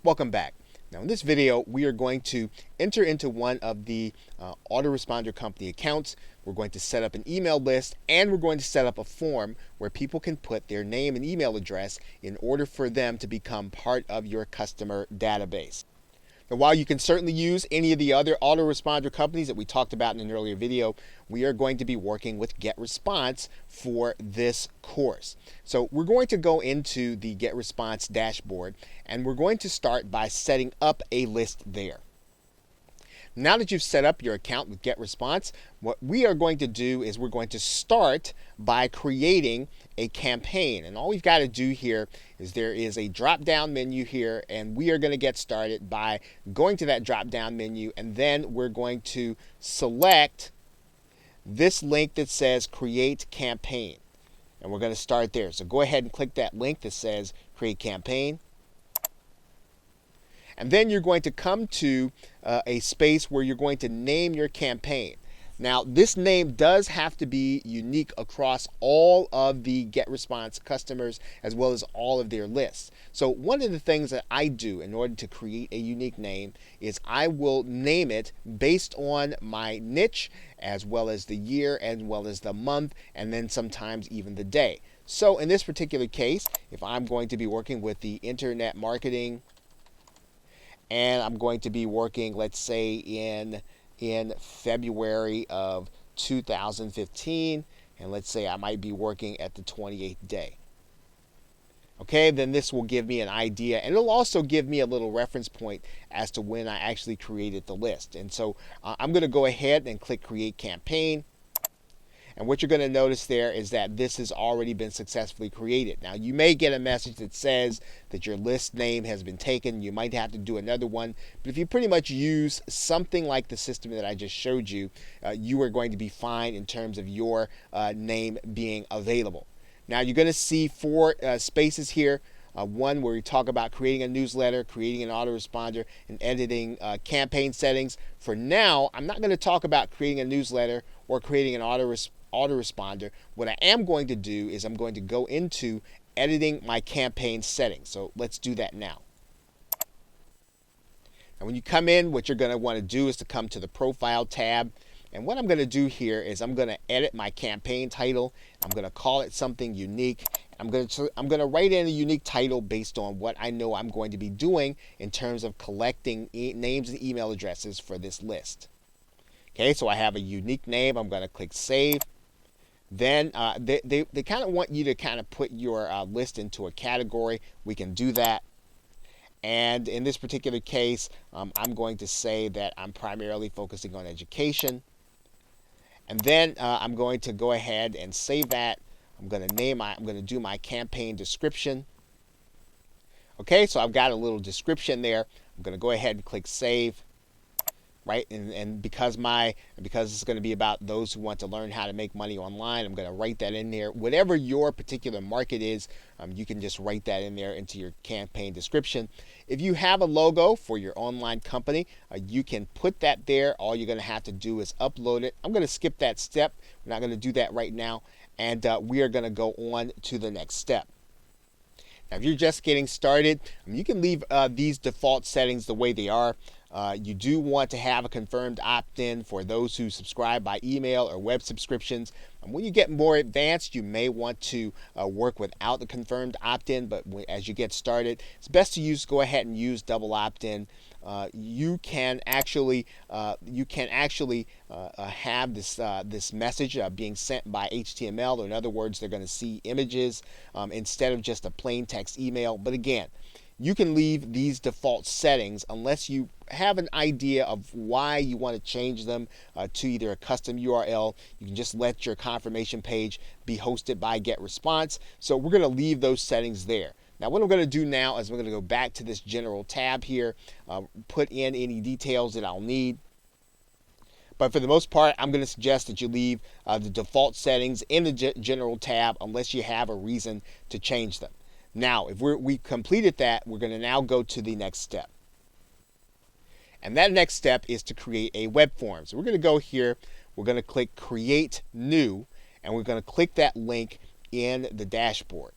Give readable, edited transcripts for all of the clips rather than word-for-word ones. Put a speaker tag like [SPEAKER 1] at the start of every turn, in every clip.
[SPEAKER 1] Welcome back. Now in this video, we are going to enter into one of the autoresponder company accounts. We're going to set up an email list, and we're going to set up a form where people can put their name and email address in order for them to become part of your customer database. Now, while you can certainly use any of the other autoresponder companies that we talked about in an earlier video, we are going to be working with GetResponse for this course. So we're going to go into the GetResponse dashboard, and we're going to start by setting up a list there. Now that you've set up your account with GetResponse, what we are going to do is we're going to start by creating a campaign. And all we've got to do here is there is a drop-down menu here, and we are going to get started by going to that drop-down menu, and then we're going to select this link that says Create Campaign. And we're going to start there. So go ahead and click that link that says Create Campaign. And then you're going to come to a space where you're going to name your campaign. Now, this name does have to be unique across all of the GetResponse customers as well as all of their lists. So one of the things that I do in order to create a unique name is I will name it based on my niche as well as the year as well as the month, and then sometimes even the day. So in this particular case, if I'm going to be working with the internet marketing, and I'm going to be working, let's say, in February of 2015, and let's say I might be working at the 28th day. Okay, then this will give me an idea, and it'll also give me a little reference point as to when I actually created the list. And so I'm going to go ahead and click Create Campaign. And what you're going to notice there is that this has already been successfully created. Now, you may get a message that says that your list name has been taken. You might have to do another one. But if you pretty much use something like the system that I just showed you, you are going to be fine in terms of your name being available. Now, you're going to see four spaces here. One where we talk about creating a newsletter, creating an autoresponder, and editing campaign settings. For now, I'm not going to talk about creating a newsletter or creating an autoresponder. What I am going to do is I'm going to go into editing my campaign settings. So let's do that now. And when you come in, what you're going to want to do is to come to the Profile tab. And what I'm going to do here is I'm going to edit my campaign title. I'm going to call it something unique. I'm going to write in a unique title based on what I know I'm going to be doing in terms of collecting names and email addresses for this list. Okay, so I have a unique name. I'm going to click Save. Then they kind of want you to kind of put your list into a category. We can do that. And in this particular case, I'm going to say that I'm primarily focusing on education. And then I'm going to go ahead and save that. I'm going to do my campaign description. Okay, so I've got a little description there. I'm going to go ahead and click Save. Right, and because it's going to be about those who want to learn how to make money online, I'm going to write that in there. Whatever your particular market is, you can just write that in there into your campaign description. If you have a logo for your online company, you can put that there. All you're going to have to do is upload it. I'm going to skip that step. We're not going to do that right now, and we are going to go on to the next step. Now, if you're just getting started, you can leave these default settings the way they are. You do want to have a confirmed opt-in for those who subscribe by email or web subscriptions. When you get more advanced, you may want to work without the confirmed opt-in, but as you get started, it's best to go ahead and use double opt-in. You can actually have this message being sent by HTML, or in other words, they're going to see images instead of just a plain text email. But again, you can leave these default settings unless you have an idea of why you want to change them to either a custom URL. You can just let your confirmation page be hosted by GetResponse. So we're going to leave those settings there. Now, what I'm going to do now is we're going to go back to this general tab here, put in any details that I'll need. But for the most part, I'm going to suggest that you leave the default settings in the general tab unless you have a reason to change them. Now, if we completed that, we're going to now go to the next step. And that next step is to create a web form. So we're going to go here, we're going to click Create New, and we're going to click that link in the dashboard.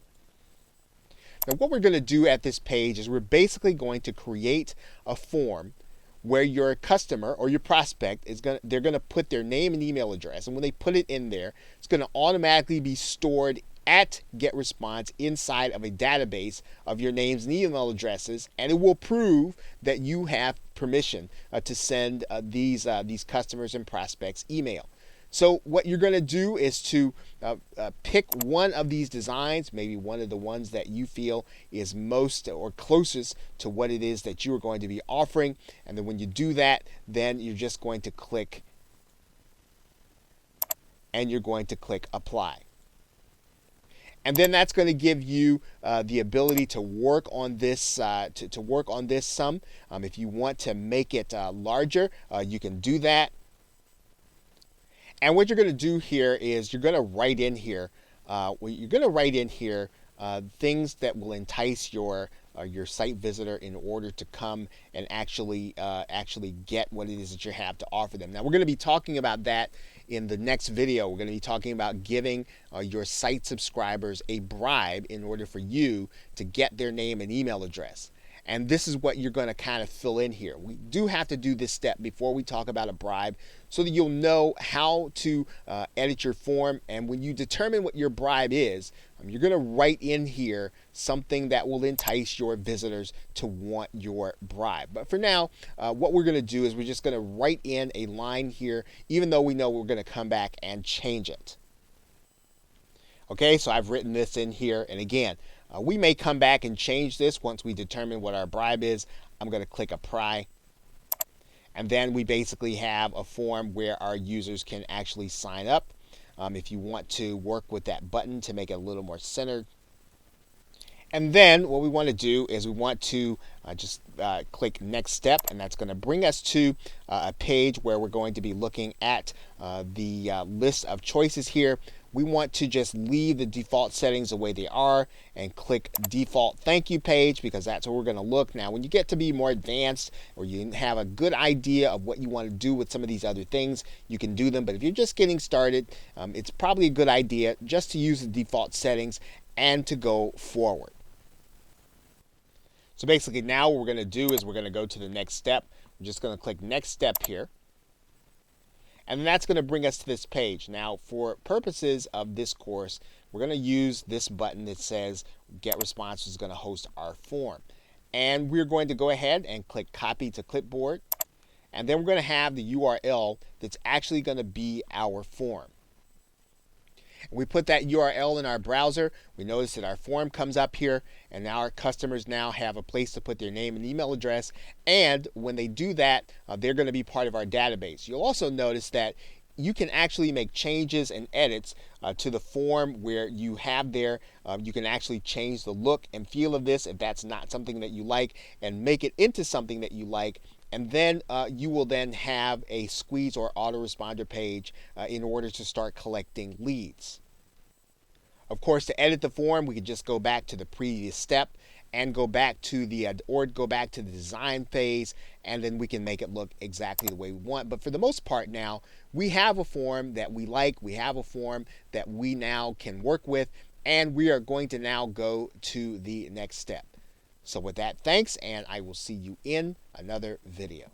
[SPEAKER 1] Now what we're going to do at this page is we're basically going to create a form where your customer or your prospect they're going to put their name and email address, and when they put it in there, it's going to automatically be stored at GetResponse inside of a database of your names and email addresses, and it will prove that you have permission to send these customers and prospects email. So what you're going to do is to pick one of these designs, maybe one of the ones that you feel is most or closest to what it is that you are going to be offering. And then when you do that, then you're just going to click and you're going to click apply. And then that's going to give you the ability to work on this to work on this some. If you want to make it larger, you can do that. And what you're going to do here is you're going to write in here. Things that will entice your site visitor in order to come and actually get what it is that you have to offer them. Now we're going to be talking about that in the next video. We're going to be talking about giving your site subscribers a bribe in order for you to get their name and email address. And this is what you're going to kind of fill in here. We do have to do this step before we talk about a bribe so that you'll know how to edit your form. And when you determine what your bribe is, you're going to write in here something that will entice your visitors to want your bribe. But for now, what we're going to do is we're just going to write in a line here, even though we know we're going to come back and change it. Okay, so I've written this in here. And again, we may come back and change this once we determine what our bribe is. I'm going to click apply. And then we basically have a form where our users can actually sign up. If you want to work with that button to make it a little more centered. And then what we want to do is we want to just click next step, and that's going to bring us to a page where we're going to be looking at the list of choices here. We want to just leave the default settings the way they are and click default thank you page, because that's where we're going to look. Now when you get to be more advanced or you have a good idea of what you want to do with some of these other things, you can do them. But if you're just getting started, it's probably a good idea just to use the default settings and to go forward. So basically now what we're going to do is we're going to go to the next step. We're just going to click next step here. And then that's going to bring us to this page. Now, for purposes of this course, we're going to use this button that says GetResponse is going to host our form. And we're going to go ahead and click copy to clipboard. And then we're going to have the URL that's actually going to be our form. And we put that URL in our browser. We notice that our form comes up here, and now our customers now have a place to put their name and email address. And when they do that, they're going to be part of our database. You'll also notice that you can actually make changes and edits to the form where you have there. You can actually change the look and feel of this if that's not something that you like, and make it into something that you like. And then you will then have a squeeze or autoresponder page in order to start collecting leads. Of course, to edit the form, we could just go back to the previous step and go back to the design phase, and then we can make it look exactly the way we want. But for the most part now, we have a form that we like, we have a form that we now can work with, and we are going to now go to the next step. So with that, thanks, and I will see you in another video.